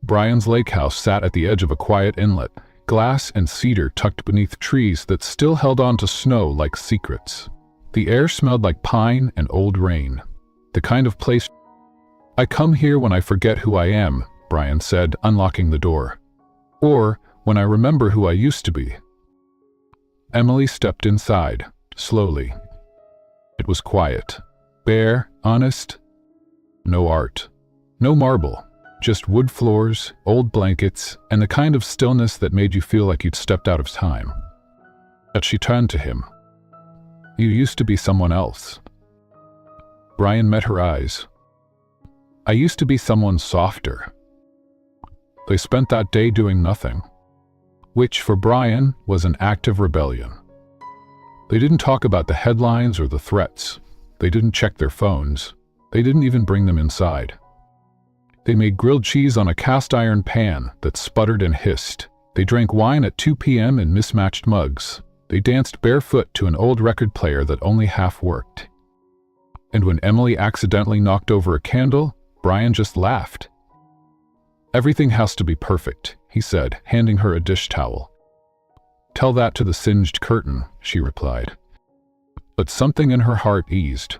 Brian's Lakehouse sat at the edge of a quiet inlet, glass and cedar tucked beneath trees that still held on to snow like secrets. The air smelled like pine and old rain. The kind of place... "I come here when I forget who I am," Brian said, unlocking the door. "Or when I remember who I used to be." Emily stepped inside, slowly. It was quiet. Bare, honest. No art. No marble. Just wood floors, old blankets, and the kind of stillness that made you feel like you'd stepped out of time. But she turned to him. "You used to be someone else." Brian met her eyes. "I used to be someone softer." They spent that day doing nothing, which for Brian was an act of rebellion. They didn't talk about the headlines or the threats. They didn't check their phones. They didn't even bring them inside. They made grilled cheese on a cast iron pan that sputtered and hissed. They drank wine at 2 p.m. in mismatched mugs. They danced barefoot to an old record player that only half worked. And when Emily accidentally knocked over a candle, Brian just laughed. "Everything has to be perfect," he said, handing her a dish towel. "Tell that to the singed curtain," she replied. But something in her heart eased.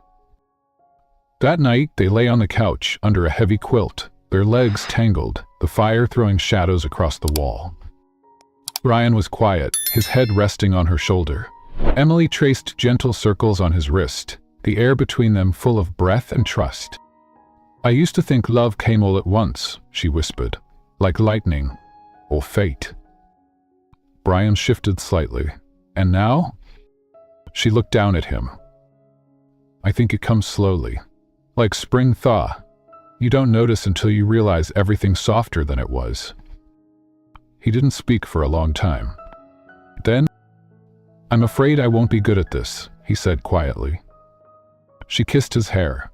That night, they lay on the couch under a heavy quilt, their legs tangled, the fire throwing shadows across the wall. Brian was quiet, his head resting on her shoulder. Emily traced gentle circles on his wrist, the air between them full of breath and trust. "I used to think love came all at once," she whispered, "like lightning, or fate." Brian shifted slightly. "And now?" She looked down at him. "I think it comes slowly. Like spring thaw. You don't notice until you realize everything's softer than it was." He didn't speak for a long time. Then, "I'm afraid I won't be good at this," he said quietly. She kissed his hair.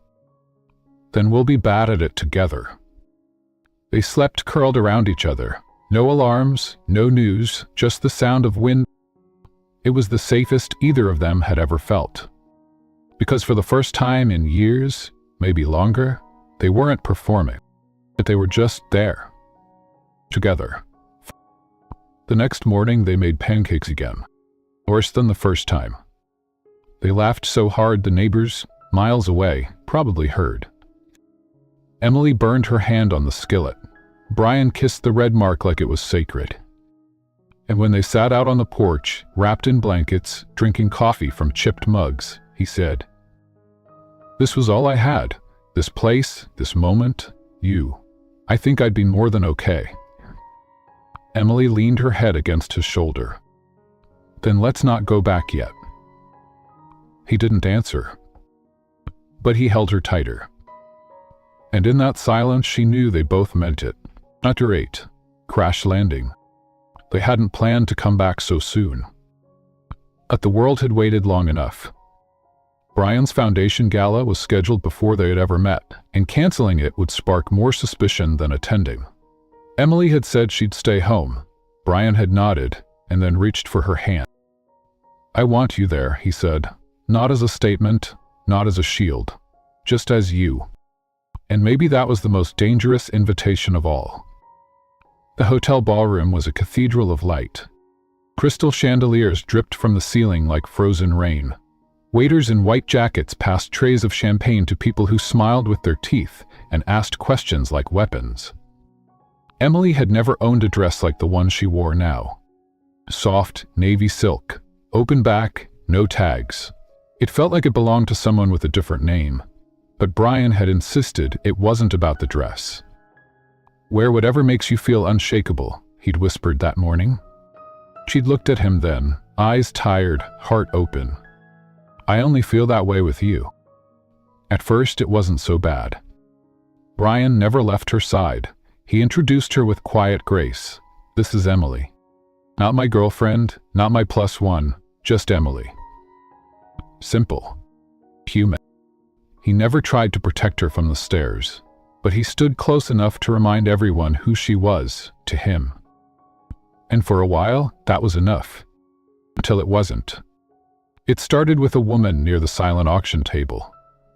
"Then we'll be bad at it together." They slept curled around each other. No alarms, no news, just the sound of wind. It was the safest either of them had ever felt. Because for the first time in years, maybe longer, they weren't performing, but they were just there. Together. The next morning they made pancakes again. Worse than the first time. They laughed so hard the neighbors, miles away, probably heard. Emily burned her hand on the skillet. Brian kissed the red mark like it was sacred. And when they sat out on the porch, wrapped in blankets, drinking coffee from chipped mugs, he said, "This was all I had. This place, this moment, you. I think I'd be more than okay." Emily leaned her head against his shoulder. "Then let's not go back yet." He didn't answer. But he held her tighter. And in that silence she knew they both meant it. Chapter 8. Crash landing. They hadn't planned to come back so soon. But the world had waited long enough. Brian's foundation gala was scheduled before they had ever met, and canceling it would spark more suspicion than attending. Emily had said she'd stay home. Brian had nodded, and then reached for her hand. "I want you there," he said. "Not as a statement, not as a shield. Just as you." And maybe that was the most dangerous invitation of all. The hotel ballroom was a cathedral of light. Crystal chandeliers dripped from the ceiling like frozen rain. Waiters in white jackets passed trays of champagne to people who smiled with their teeth and asked questions like weapons. Emily had never owned a dress like the one she wore now. Soft, navy silk, open back, no tags. It felt like it belonged to someone with a different name. But Brian had insisted it wasn't about the dress. "Wear whatever makes you feel unshakable," he'd whispered that morning. She'd looked at him then, eyes tired, heart open. I only feel that way with you. At first, it wasn't so bad. Brian never left her side. He introduced her with quiet grace. This is Emily. Not my girlfriend, not my +1, just Emily. Simple. Human. He never tried to protect her from the stairs, but he stood close enough to remind everyone who she was to him. And for a while, that was enough. Until it wasn't. It started with a woman near the silent auction table.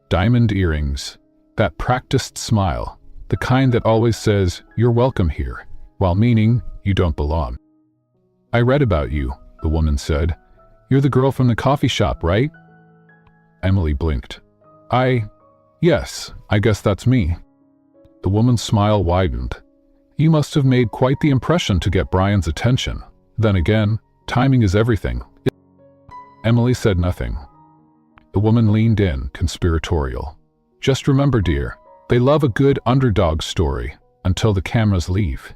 Diamond earrings, that practiced smile, the kind that always says, "You're welcome here," while meaning you don't belong. "I read about you," the woman said. "You're the girl from the coffee shop, right?" Emily blinked. Yes, I guess that's me." The woman's smile widened. "You must have made quite the impression to get Brian's attention. Then again, timing is everything." Emily said nothing. The woman leaned in, conspiratorial. "Just remember, dear, they love a good underdog story until the cameras leave."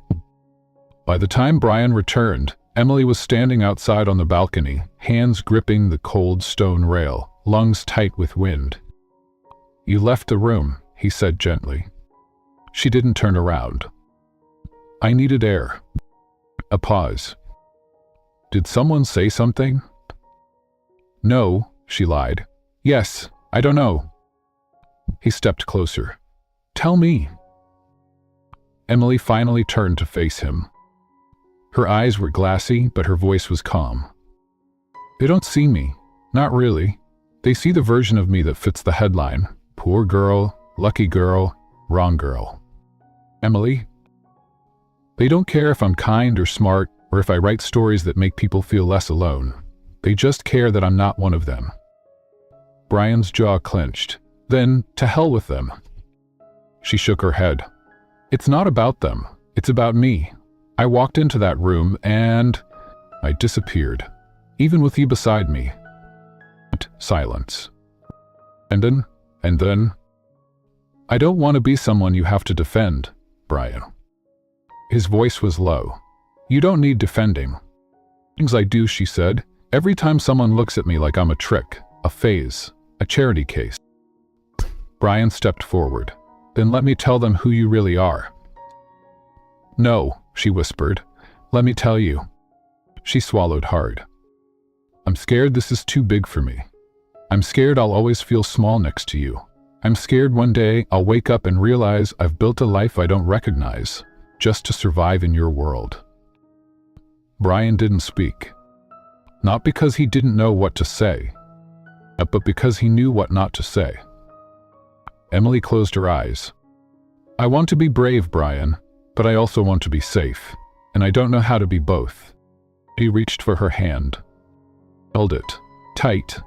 By the time Brian returned, Emily was standing outside on the balcony, hands gripping the cold stone rail, lungs tight with wind. "You left the room," he said gently. She didn't turn around. "I needed air." A pause. "Did someone say something?" "No," she lied. "Yes, I don't know." He stepped closer. "Tell me." Emily finally turned to face him. Her eyes were glassy, but her voice was calm. "They don't see me. Not really. They see the version of me that fits the headline. Poor girl, lucky girl, wrong girl. Emily, they don't care if I'm kind or smart or if I write stories that make people feel less alone. They just care that I'm not one of them." Brian's jaw clenched. "Then, to hell with them." She shook her head. "It's not about them. It's about me. I walked into that room and I disappeared, even with you beside me." Silence. And then, "I don't want to be someone you have to defend, Brian." His voice was low. "You don't need defending." "Things I do," she said. "Every time someone looks at me like I'm a trick, a phase, a charity case." Brian stepped forward. "Then let me tell them who you really are." "No," she whispered. "Let me tell you." She swallowed hard. "I'm scared this is too big for me. I'm scared I'll always feel small next to you. I'm scared one day I'll wake up and realize I've built a life I don't recognize, just to survive in your world." Brian didn't speak. Not because he didn't know what to say, but because he knew what not to say. Emily closed her eyes. "I want to be brave, Brian, but I also want to be safe, and I don't know how to be both." He reached for her hand. Held it. Tight.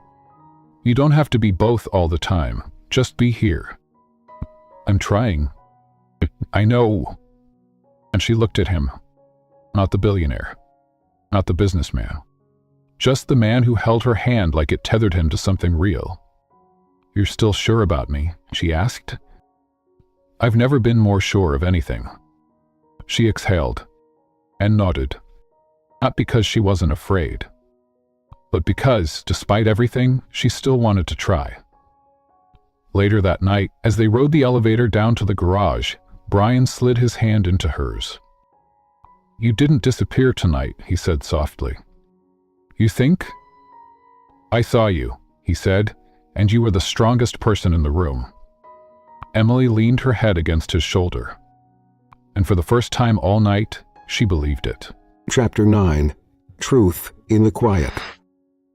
"You don't have to be both all the time. Just be here." "I'm trying." "I know." And she looked at him. Not the billionaire. Not the businessman. Just the man who held her hand like it tethered him to something real. "You're still sure about me?" she asked. "I've never been more sure of anything." She exhaled and nodded. Not because she wasn't afraid, but because, despite everything, she still wanted to try. Later that night, as they rode the elevator down to the garage, Brian slid his hand into hers. "You didn't disappear tonight," he said softly. "You think?" "I saw you," he said, "and you were the strongest person in the room." Emily leaned her head against his shoulder. And for the first time all night, she believed it. Chapter 9. Truth in the Quiet.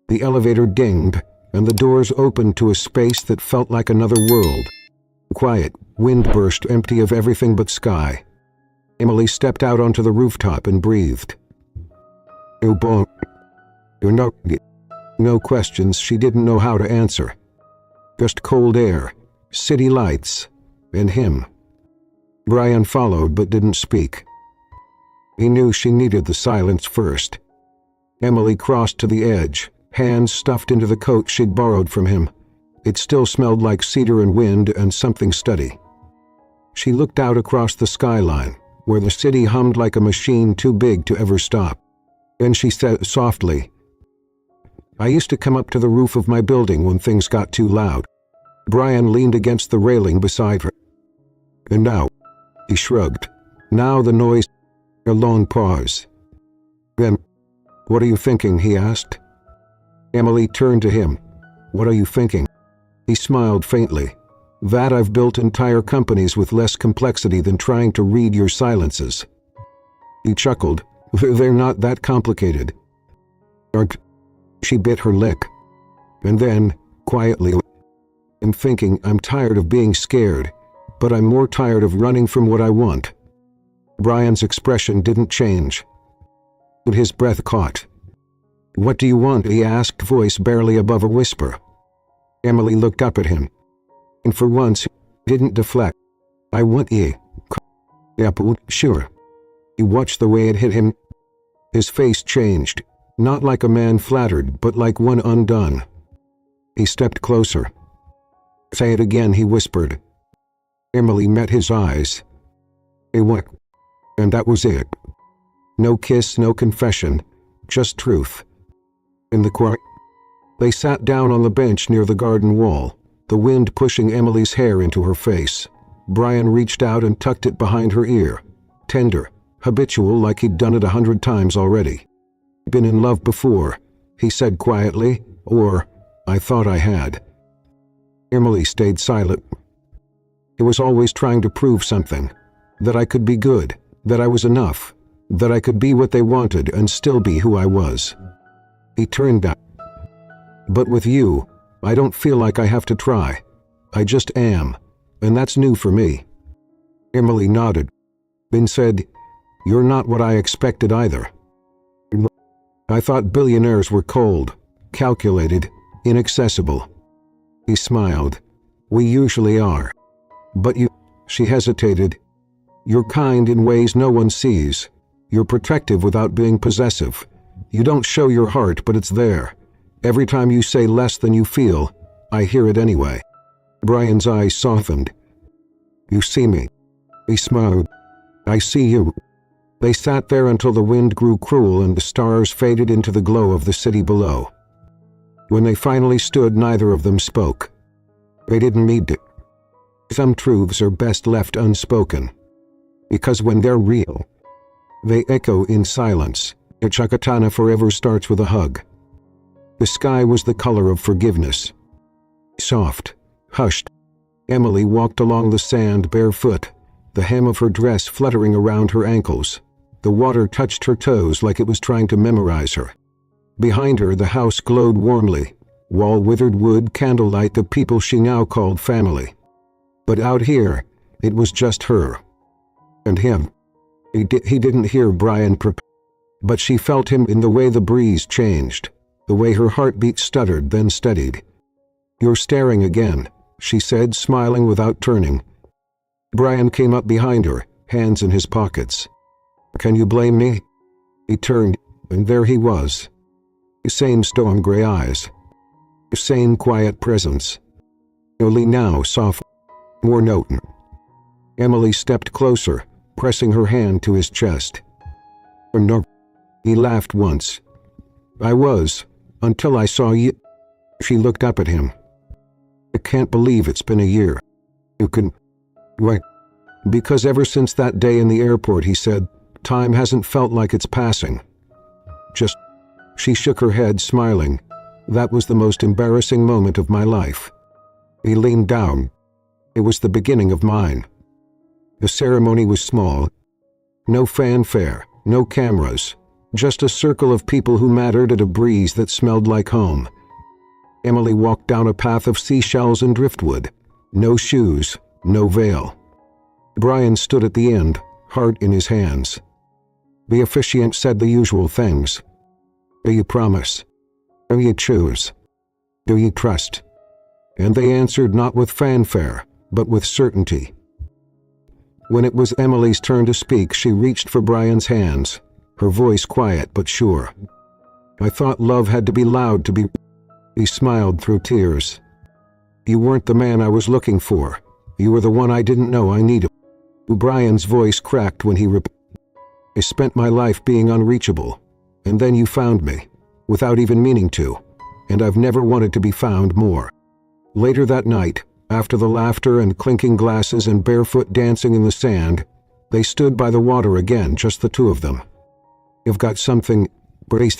The elevator dinged, and the doors opened to a space that felt like another world. Quiet, wind-burst, empty of everything but sky. Emily stepped out onto the rooftop and breathed. No questions she didn't know how to answer. Just cold air, city lights, and him. Brian followed but didn't speak. He knew she needed the silence first. Emily crossed to the edge, hands stuffed into the coat she'd borrowed from him. It still smelled like cedar and wind and something steady. She looked out across the skyline, where the city hummed like a machine too big to ever stop. Then she said softly, "I used to come up to the roof of my building when things got too loud." Brian leaned against the railing beside her. "And now?" He shrugged. "Now the noise." A long pause. Then, "What are you thinking?" he asked. Emily turned to him. "What are you thinking?" He smiled faintly. "That I've built entire companies with less complexity than trying to read your silences." He chuckled. "They're not that complicated." "Aren't?" She bit her lip. And then, quietly, "I'm thinking I'm tired of being scared, but I'm more tired of running from what I want." Brian's expression didn't change. But his breath caught. "What do you want?" he asked, voice barely above a whisper. Emily looked up at him. And for once, he didn't deflect. "I want ye." "Yeah, sure." He watched the way it hit him. His face changed, not like a man flattered, but like one undone. He stepped closer. "Say it again," he whispered. Emily met his eyes. "Hey, what?" And that was it. No kiss, no confession, just truth. In the quiet, they sat down on the bench near the garden wall, the wind pushing Emily's hair into her face. Brian reached out and tucked it behind her ear, tender, habitual, like he'd done it 100 times already. "Been in love before," he said quietly, "or I thought I had." Emily stayed silent. "He was always trying to prove something, that I could be good, that I was enough, that I could be what they wanted and still be who I was." He turned down. "But with you, I don't feel like I have to try. I just am, and that's new for me." Emily nodded, then said, "You're not what I expected either. I thought billionaires were cold, calculated, inaccessible." He smiled. "We usually are. But you—" She hesitated. "You're kind in ways no one sees. You're protective without being possessive. You don't show your heart, but it's there. Every time you say less than you feel, I hear it anyway." Brian's eyes softened. "You see me." He smiled. "I see you." They sat there until the wind grew cruel and the stars faded into the glow of the city below. When they finally stood, neither of them spoke. They didn't need to. Some truths are best left unspoken, because when they're real, they echo in silence. A Chakatana forever starts with a hug. The sky was the color of forgiveness. Soft, hushed. Emily walked along the sand barefoot, the hem of her dress fluttering around her ankles. The water touched her toes like it was trying to memorize her. Behind her, the house glowed warmly, wall-withered wood, candlelight, the people she now called family. But out here, it was just her. And him. He didn't hear Brian but she felt him in the way the breeze changed, the way her heartbeat stuttered, then steadied. "You're staring again," she said, smiling without turning. Brian came up behind her, hands in his pockets. "Can you blame me?" He turned, and there he was. The same storm gray eyes. The same quiet presence. Only now soft, more noten. Emily stepped closer, pressing her hand to his chest. "No." He laughed once. "I was, until I saw you." She looked up at him. "I can't believe it's been a year." "You can..." "Why?" "Because ever since that day in the airport," he said, "time hasn't felt like it's passing. Just..." She shook her head, smiling. "That was the most embarrassing moment of my life." He leaned down. "It was the beginning of mine." The ceremony was small. No fanfare, no cameras. Just a circle of people who mattered and a breeze that smelled like home. Emily walked down a path of seashells and driftwood. No shoes, no veil. Brian stood at the end, heart in his hands. The officiant said the usual things. "Do you promise? Do you choose? Do you trust?" And they answered not with fanfare, but with certainty. When it was Emily's turn to speak, she reached for Brian's hands, her voice quiet but sure. "I thought love had to be loud to be..." He smiled through tears. "You weren't the man I was looking for. You were the one I didn't know I needed." Brian's voice cracked when he replied, I spent my life being unreachable, and then you found me, without even meaning to, and I've never wanted to be found more. Later that night, after the laughter and clinking glasses and barefoot dancing in the sand, they stood by the water again, just the two of them. You've got something, Brace.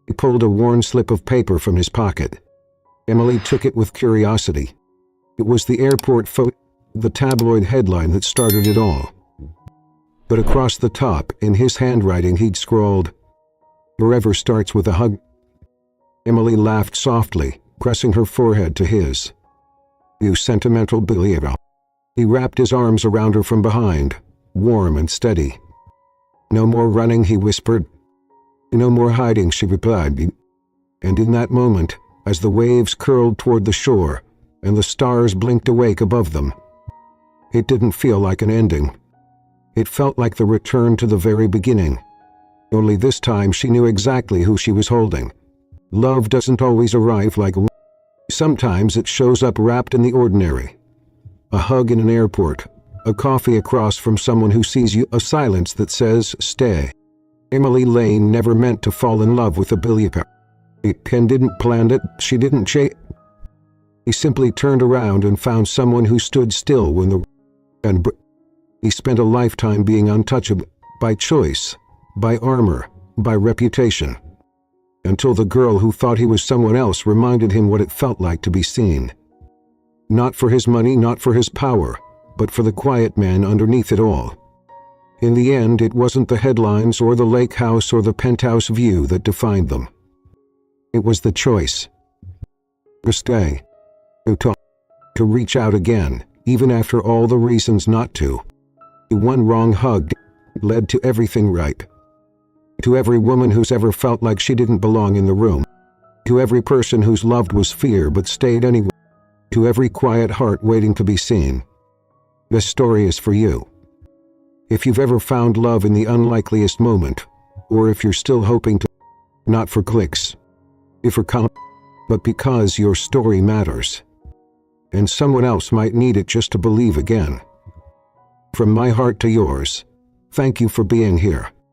He pulled a worn slip of paper from his pocket. Emily took it with curiosity. It was the airport photo, the tabloid headline that started it all. But across the top, in his handwriting, he'd scrawled, Forever starts with a hug. Emily laughed softly, pressing her forehead to his. You sentimental billionaire. He wrapped his arms around her from behind, warm and steady. No more running, he whispered. No more hiding, she replied. And in that moment, as the waves curled toward the shore and the stars blinked awake above them, it didn't feel like an ending. It felt like the return to the very beginning. Only this time she knew exactly who she was holding. Love doesn't always arrive like sometimes it shows up wrapped in the ordinary. A hug in an airport, a coffee across from someone who sees you, a silence that says, stay. Emily Lane never meant to fall in love with a billionaire. Ken didn't plan it, she didn't chase. He simply turned around and found someone who stood still when the... And he spent a lifetime being untouchable, by choice, by armor, by reputation. Until the girl who thought he was someone else reminded him what it felt like to be seen. Not for his money, not for his power, but for the quiet man underneath it all. In the end, it wasn't the headlines or the Lakehouse or the penthouse view that defined them. It was the choice. To stay. To talk. To reach out again, even after all the reasons not to. One wrong hug led to everything right. To every woman who's ever felt like she didn't belong in the room. To every person whose loved was fear but stayed anyway. To every quiet heart waiting to be seen. This story is for you. If you've ever found love in the unlikeliest moment, or if you're still hoping to, not for clicks, if for but because your story matters. And someone else might need it just to believe again. From my heart to yours, thank you for being here.